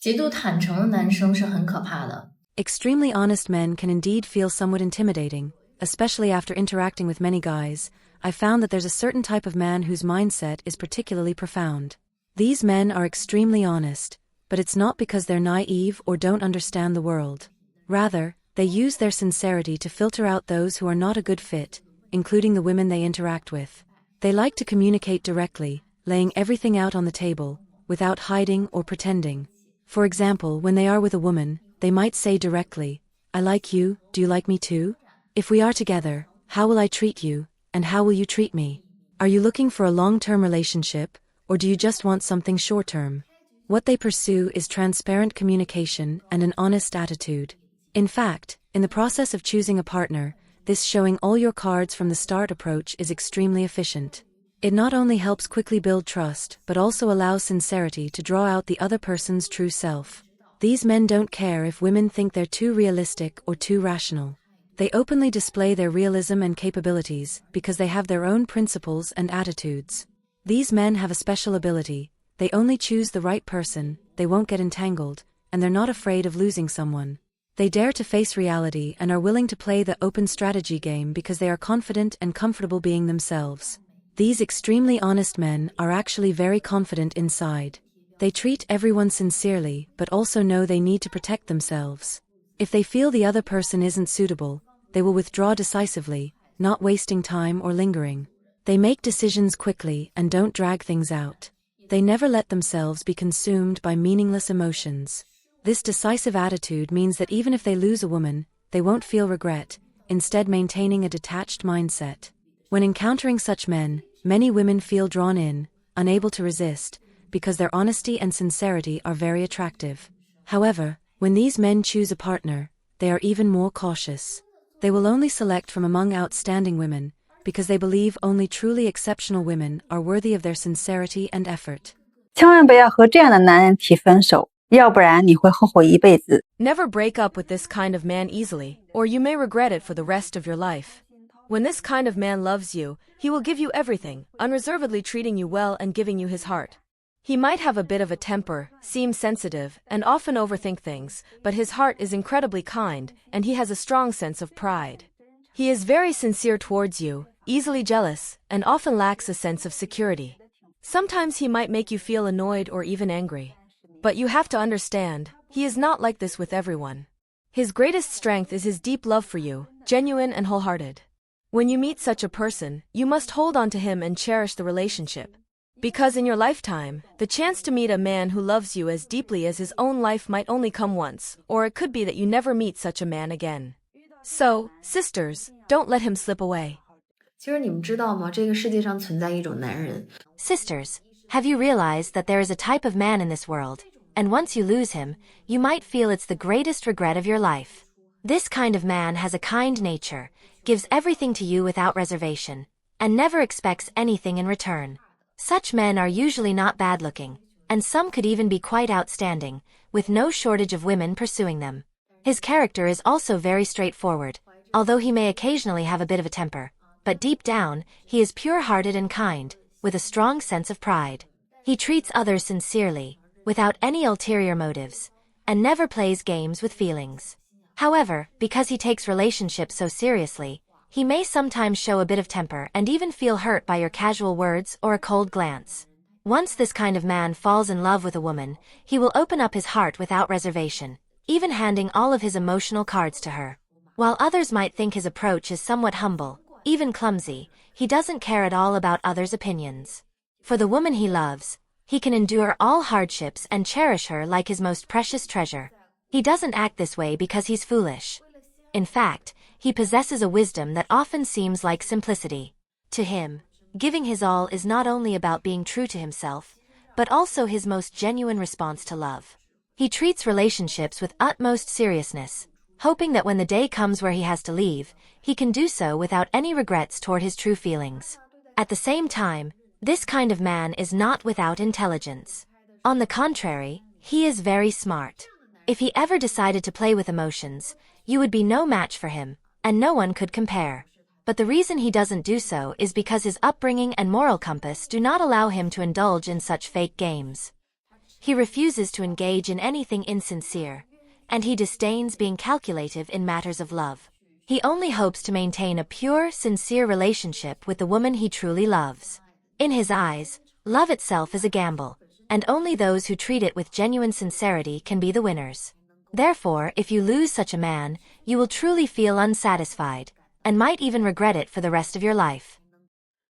极度坦诚的男生是很可怕的。Extremely honest men can indeed feel somewhat intimidating, especially after interacting with many guys. I found that there's a certain type of man whose mindset is particularly profound. These men are extremely honest, but it's not because they're naive or don't understand the world. Rather, they use their sincerity to filter out those who are not a good fit, including the women they interact with. They like to communicate directly, laying everything out on the table, without hiding or pretending. For example, when they are with a woman, they might say directly, "I like you, do you like me too? If we are together, how will I treat you, and how will you treat me? Are you looking for a long-term relationship, or do you just want something short-term?" What they pursue is transparent communication and an honest attitude. In fact, in the process of choosing a partner, this showing all your cards from the start approach is extremely efficient. It not only helps quickly build trust, but also allows sincerity to draw out the other person's true self. These men don't care if women think they're too realistic or too rational. They openly display their realism and capabilities because they have their own principles and attitudes. These men have a special ability: they only choose the right person, they won't get entangled, and they're not afraid of losing someone. They dare to face reality and are willing to play the open strategy game because they are confident and comfortable being themselves. These extremely honest men are actually very confident inside. They treat everyone sincerely but also know they need to protect themselves. If they feel the other person isn't suitable, they will withdraw decisively, not wasting time or lingering. They make decisions quickly and don't drag things out. They never let themselves be consumed by meaningless emotions. This decisive attitude means that even if they lose a woman, they won't feel regret, instead maintaining a detached mindset. When encountering such men, many women feel drawn in, unable to resist, because their honesty and sincerity are very attractive. However, when these men choose a partner, they are even more cautious. They will only select from among outstanding women, because they believe only truly exceptional women are worthy of their sincerity and effort. 千万不要和这样的男人提分手，要不然你会后悔一辈子。 Never break up with this kind of man easily, or you may regret it for the rest of your life. When this kind of man loves you, he will give you everything, unreservedly treating you well and giving you his heart. He might have a bit of a temper, seem sensitive, and often overthink things, but his heart is incredibly kind, and he has a strong sense of pride. He is very sincere towards you, easily jealous, and often lacks a sense of security. Sometimes he might make you feel annoyed or even angry. But you have to understand, he is not like this with everyone. His greatest strength is his deep love for you, genuine and wholehearted. When you meet such a person, you must hold on to him and cherish the relationship. Because in your lifetime, the chance to meet a man who loves you as deeply as his own life might only come once, or it could be that you never meet such a man again. So, sisters, don't let him slip away. 其实你们知道吗？这个世界上存在一种男人。 Sisters, have you realized that there is a type of man in this world, and once you lose him, you might feel it's the greatest regret of your life? This kind of man has a kind nature, gives everything to you without reservation, and never expects anything in return. Such men are usually not bad-looking, and some could even be quite outstanding, with no shortage of women pursuing them. His character is also very straightforward, although he may occasionally have a bit of a temper, but deep down, he is pure-hearted and kind, with a strong sense of pride. He treats others sincerely, without any ulterior motives, and never plays games with feelings. However, because he takes relationships so seriously, he may sometimes show a bit of temper and even feel hurt by your casual words or a cold glance. Once this kind of man falls in love with a woman, he will open up his heart without reservation, even handing all of his emotional cards to her. While others might think his approach is somewhat humble, even clumsy, he doesn't care at all about others' opinions. For the woman he loves, he can endure all hardships and cherish her like his most precious treasure. He doesn't act this way because he's foolish. In fact, he possesses a wisdom that often seems like simplicity. To him, giving his all is not only about being true to himself, but also his most genuine response to love. He treats relationships with utmost seriousness, hoping that when the day comes where he has to leave, he can do so without any regrets toward his true feelings. At the same time, this kind of man is not without intelligence. On the contrary, he is very smart. If he ever decided to play with emotions, you would be no match for him, and no one could compare. But the reason he doesn't do so is because his upbringing and moral compass do not allow him to indulge in such fake games. He refuses to engage in anything insincere, and he disdains being calculative in matters of love. He only hopes to maintain a pure, sincere relationship with the woman he truly loves. In his eyes, love itself is a gamble, and only those who treat it with genuine sincerity can be the winners. Therefore, if you lose such a man, you will truly feel unsatisfied, and might even regret it for the rest of your life.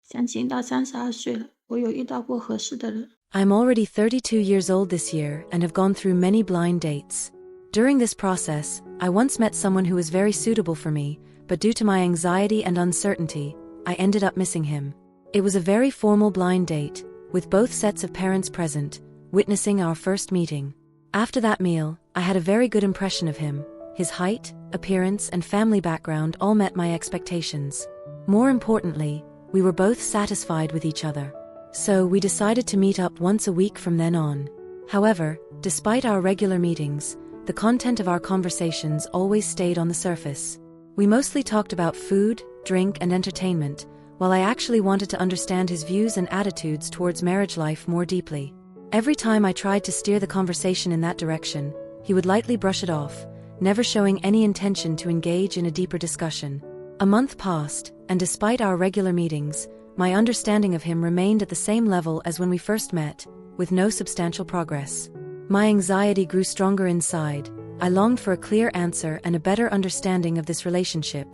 相亲到32岁了，我有遇到过合适的人。 I'm already 32 years old this year and have gone through many blind dates. During this process, I once met someone who was very suitable for me, but due to my anxiety and uncertainty, I ended up missing him. It was a very formal blind date, with both sets of parents present, witnessing our first meeting. After that meal, I had a very good impression of him. His height, appearance, and family background all met my expectations. More importantly, we were both satisfied with each other. So we decided to meet up once a week from then on. However, despite our regular meetings, the content of our conversations always stayed on the surface. We mostly talked about food, drink, and entertainment, while I actually wanted to understand his views and attitudes towards marriage life more deeply. Every time I tried to steer the conversation in that direction, he would lightly brush it off, never showing any intention to engage in a deeper discussion. A month passed, and despite our regular meetings, my understanding of him remained at the same level as when we first met, with no substantial progress. My anxiety grew stronger inside. I longed for a clear answer and a better understanding of this relationship.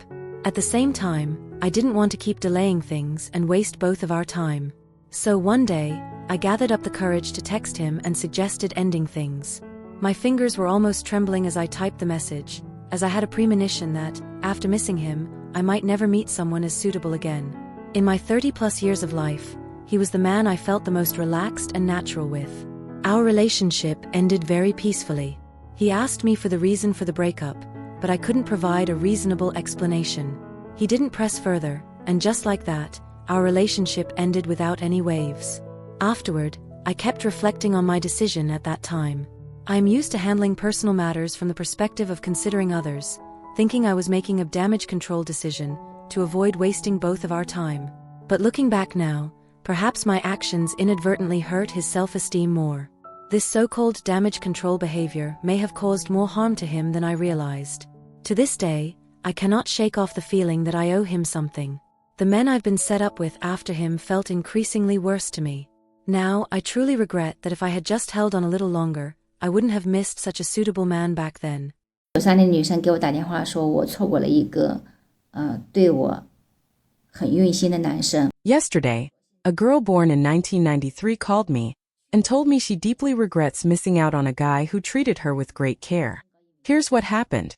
At the same time, I didn't want to keep delaying things and waste both of our time. So one day, I gathered up the courage to text him and suggested ending things. My fingers were almost trembling as I typed the message, as I had a premonition that, after missing him, I might never meet someone as suitable again. In my 30-plus years of life, he was the man I felt the most relaxed and natural with. Our relationship ended very peacefully. He asked me for the reason for the breakup, but I couldn't provide a reasonable explanation. He didn't press further, and just like that, our relationship ended without any waves. Afterward, I kept reflecting on my decision at that time. I am used to handling personal matters from the perspective of considering others, thinking I was making a damage control decision to avoid wasting both of our time. But looking back now, perhaps my actions inadvertently hurt his self-esteem more. This so-called damage control behavior may have caused more harm to him than I realized. To this day, I cannot shake off the feeling that I owe him something. The men I've been set up with after him felt increasingly worse to me. Now, I truly regret that if I had just held on a little longer, I wouldn't have missed such a suitable man back then. 93年女生给我打电话说，我错过了一个对我很用心的男生。 Yesterday, a girl born in 1993 called me and told me she deeply regrets missing out on a guy who treated her with great care. Here's what happened.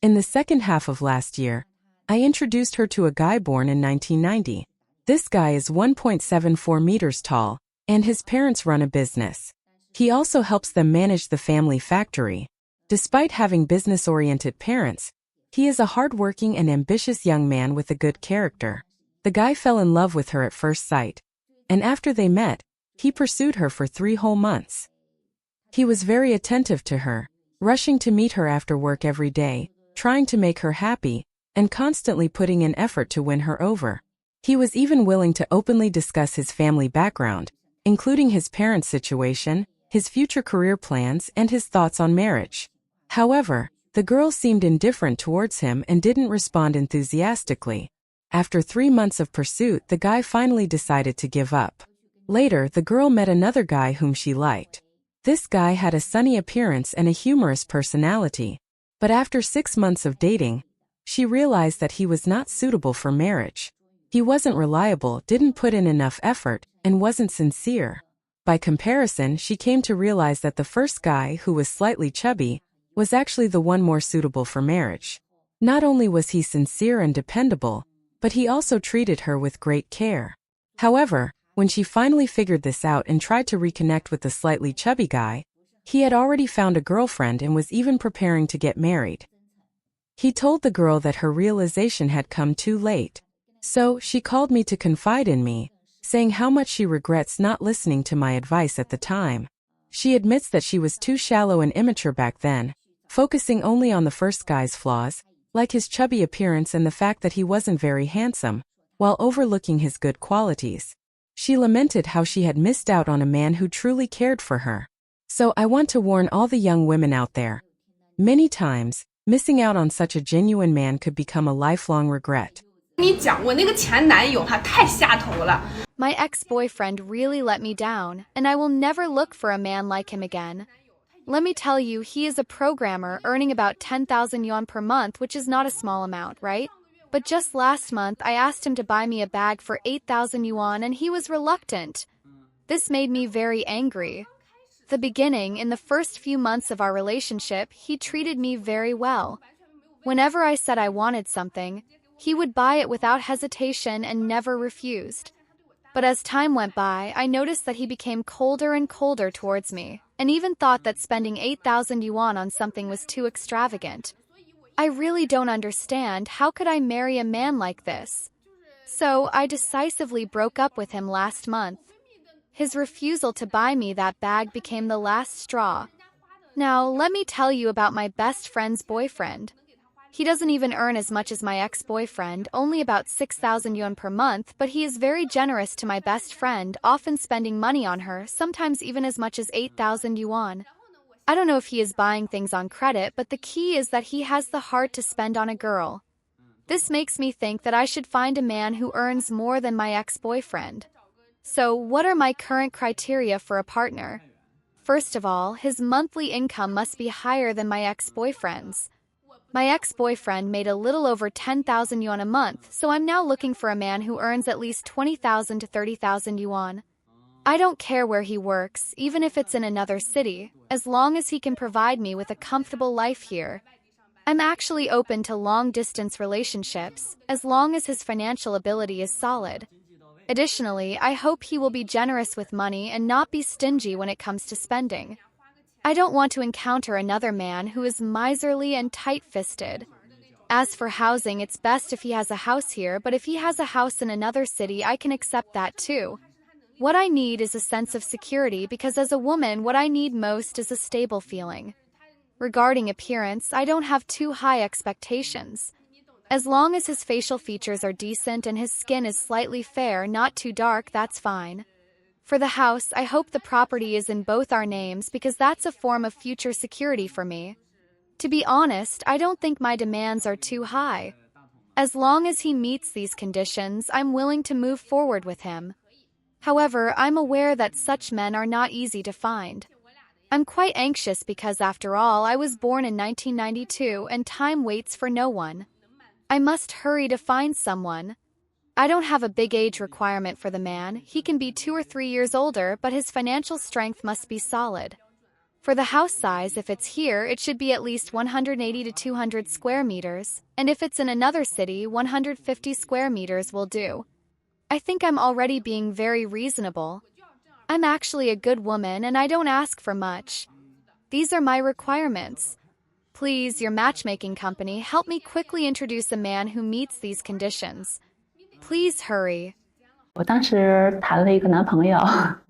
In the second half of last year, I introduced her to a guy born in 1990. This guy is 1.74 meters tall, and his parents run a business. He also helps them manage the family factory. Despite having business-oriented parents, he is a hard-working and ambitious young man with a good character. The guy fell in love with her at first sight, and after they met, he pursued her for 3 whole months. He was very attentive to her, rushing to meet her after work every day, trying to make her happy, and constantly putting in effort to win her over. He was even willing to openly discuss his family background, including his parents' situation, his future career plans, and his thoughts on marriage. However, the girl seemed indifferent towards him and didn't respond enthusiastically. After 3 months of pursuit, the guy finally decided to give up. Later, the girl met another guy whom she liked. This guy had a sunny appearance and a humorous personality. But after 6 months of dating, she realized that he was not suitable for marriage. He wasn't reliable, didn't put in enough effort, and wasn't sincere. By comparison, she came to realize that the first guy, who was slightly chubby, was actually the one more suitable for marriage. Not only was he sincere and dependable, but he also treated her with great care. However, when she finally figured this out and tried to reconnect with the slightly chubby guy, he had already found a girlfriend and was even preparing to get married. He told the girl that her realization had come too late. So, she called me to confide in me, saying how much she regrets not listening to my advice at the time. She admits that she was too shallow and immature back then, focusing only on the first guy's flaws, like his chubby appearance and the fact that he wasn't very handsome, while overlooking his good qualities. She lamented how she had missed out on a man who truly cared for her. So I want to warn all the young women out there. Many times, missing out on such a genuine man could become a lifelong regret. My ex-boyfriend really let me down, and I will never look for a man like him again. Let me tell you, he is a programmer earning about 10,000 yuan per month, which is not a small amount, right? But just last month, I asked him to buy me a bag for 8,000 yuan, and he was reluctant. This made me very angry. The beginning, in the first few months of our relationship, he treated me very well. Whenever I said I wanted something, he would buy it without hesitation and never refused. But as time went by, I noticed that he became colder and colder towards me, and even thought that spending 8,000 yuan on something was too extravagant. I really don't understand, how could I marry a man like this? So I decisively broke up with him last month. His refusal to buy me that bag became the last straw. Now, let me tell you about my best friend's boyfriend. He doesn't even earn as much as my ex-boyfriend, only about 6,000 yuan per month, but he is very generous to my best friend, often spending money on her, sometimes even as much as 8,000 yuan. I don't know if he is buying things on credit, but the key is that he has the heart to spend on a girl. This makes me think that I should find a man who earns more than my ex-boyfriend. So, what are my current criteria for a partner? First of all, his monthly income must be higher than my ex-boyfriend's. My ex-boyfriend made a little over 10,000 yuan a month, so I'm now looking for a man who earns at least 20,000 to 30,000 yuan. I don't care where he works, even if it's in another city, as long as he can provide me with a comfortable life here. I'm actually open to long-distance relationships, as long as his financial ability is solid. Additionally, I hope he will be generous with money and not be stingy when it comes to spending. I don't want to encounter another man who is miserly and tight-fisted. As for housing, it's best if he has a house here, but if he has a house in another city, I can accept that too. What I need is a sense of security because as a woman, what I need most is a stable feeling. Regarding appearance, I don't have too high expectations. As long as his facial features are decent and his skin is slightly fair, not too dark, that's fine. For the house, I hope the property is in both our names because that's a form of future security for me. To be honest, I don't think my demands are too high. As long as he meets these conditions, I'm willing to move forward with him. However, I'm aware that such men are not easy to find. I'm quite anxious because, after all, I was born in 1992 and time waits for no one. I must hurry to find someone. I don't have a big age requirement for the man. He can be 2 or 3 years older, but his financial strength must be solid. For the house size, if it's here, it should be at least 180 to 200 square meters, and if it's in another city, 150 square meters will do. I think I'm already being very reasonable. I'm actually a good woman and I don't ask for much. These are my requirements. Please, your matchmaking company, help me quickly introduce a man who meets these conditions. Please hurry. 我当时谈了一个男朋友，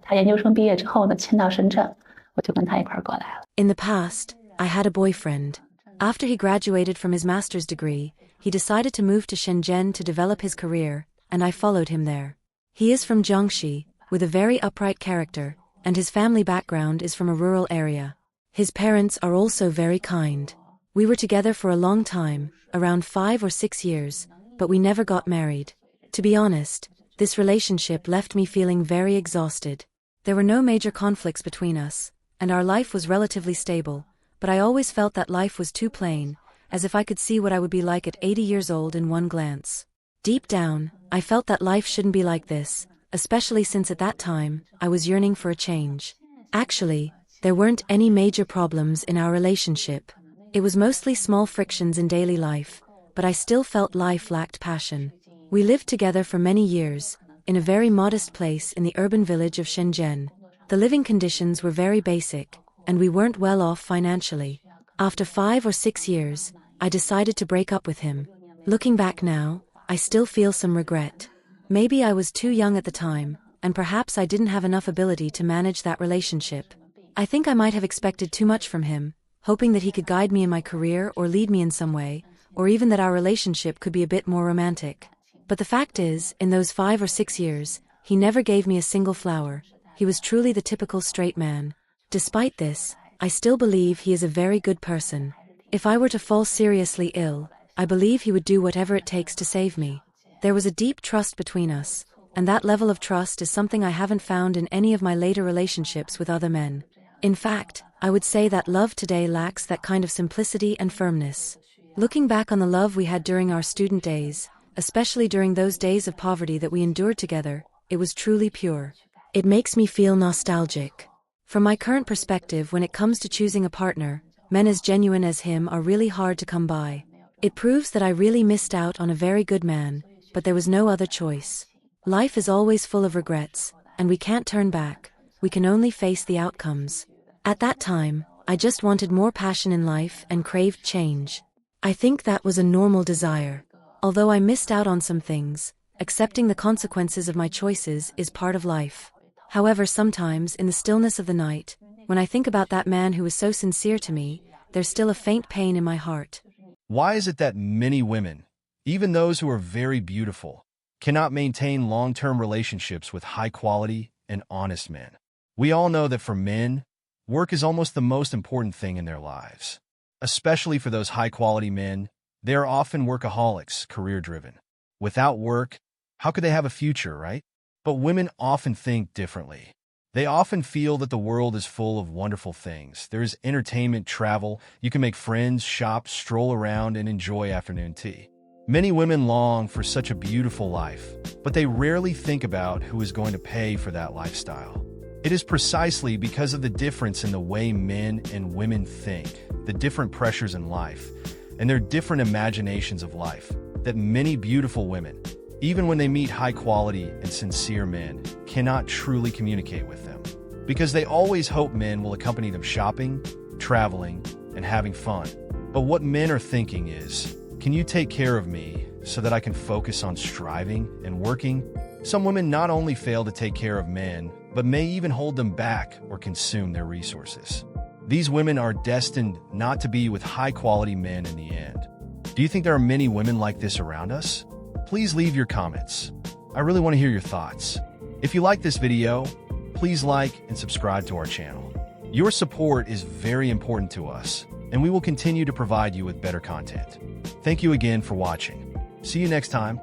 他研究生毕业之后呢，迁到深圳，我就跟他一块儿过来了。In the past, I had a boyfriend. After he graduated from his master's degree, he decided to move to Shenzhen to develop his career, and I followed him there. He is from Jiangxi, with a very upright character, and his family background is from a rural area. His parents are also very kind. We were together for a long time, around 5 or 6 years, but we never got married. To be honest, this relationship left me feeling very exhausted. There were no major conflicts between us, and our life was relatively stable, but I always felt that life was too plain, as if I could see what I would be like at 80 years old in one glance. Deep down, I felt that life shouldn't be like this, especially since at that time, I was yearning for a change. Actually, there weren't any major problems in our relationship. It was mostly small frictions in daily life, but I still felt life lacked passion. We lived together for many years, in a very modest place in the urban village of Shenzhen. The living conditions were very basic, and we weren't well off financially. After 5 or 6 years, I decided to break up with him. Looking back now, I still feel some regret. Maybe I was too young at the time, and perhaps I didn't have enough ability to manage that relationship. I think I might have expected too much from him, hoping that he could guide me in my career or lead me in some way, or even that our relationship could be a bit more romantic. But the fact is, in those 5 or 6 years, he never gave me a single flower. He was truly the typical straight man. Despite this, I still believe he is a very good person. If I were to fall seriously ill, I believe he would do whatever it takes to save me. There was a deep trust between us, and that level of trust is something I haven't found in any of my later relationships with other men. In fact, I would say that love today lacks that kind of simplicity and firmness. Looking back on the love we had during our student days, especially during those days of poverty that we endured together, it was truly pure. It makes me feel nostalgic. From my current perspective, when it comes to choosing a partner, men as genuine as him are really hard to come by. It proves that I really missed out on a very good man, but there was no other choice. Life is always full of regrets, and we can't turn back. We can only face the outcomes. At that time, I just wanted more passion in life and craved change. I think that was a normal desire. Although I missed out on some things, accepting the consequences of my choices is part of life. However, sometimes, in the stillness of the night, when I think about that man who was so sincere to me, there's still a faint pain in my heart. Why is it that many women, even those who are very beautiful, cannot maintain long-term relationships with high-quality and honest men? We all know that for men, work is almost the most important thing in their lives. Especially for those high-quality men, they are often workaholics, career-driven. Without work, how could they have a future, right? But women often think differently. They often feel that the world is full of wonderful things. There is entertainment, travel, you can make friends, shop, stroll around, and enjoy afternoon tea. Many women long for such a beautiful life, but they rarely think about who is going to pay for that lifestyle. It is precisely because of the difference in the way men and women think, the different pressures in life, and their different imaginations of life, that many beautiful women, even when they meet high-quality and sincere men, cannot truly communicate with them. Because they always hope men will accompany them shopping, traveling, and having fun. But what men are thinking is, can you take care of me so that I can focus on striving and working? Some women not only fail to take care of men, but may even hold them back or consume their resources. These women are destined not to be with high-quality men in the end. Do you think there are many women like this around us? Please leave your comments. I really want to hear your thoughts. If you like this video, please like and subscribe to our channel. Your support is very important to us, and we will continue to provide you with better content. Thank you again for watching. See you next time.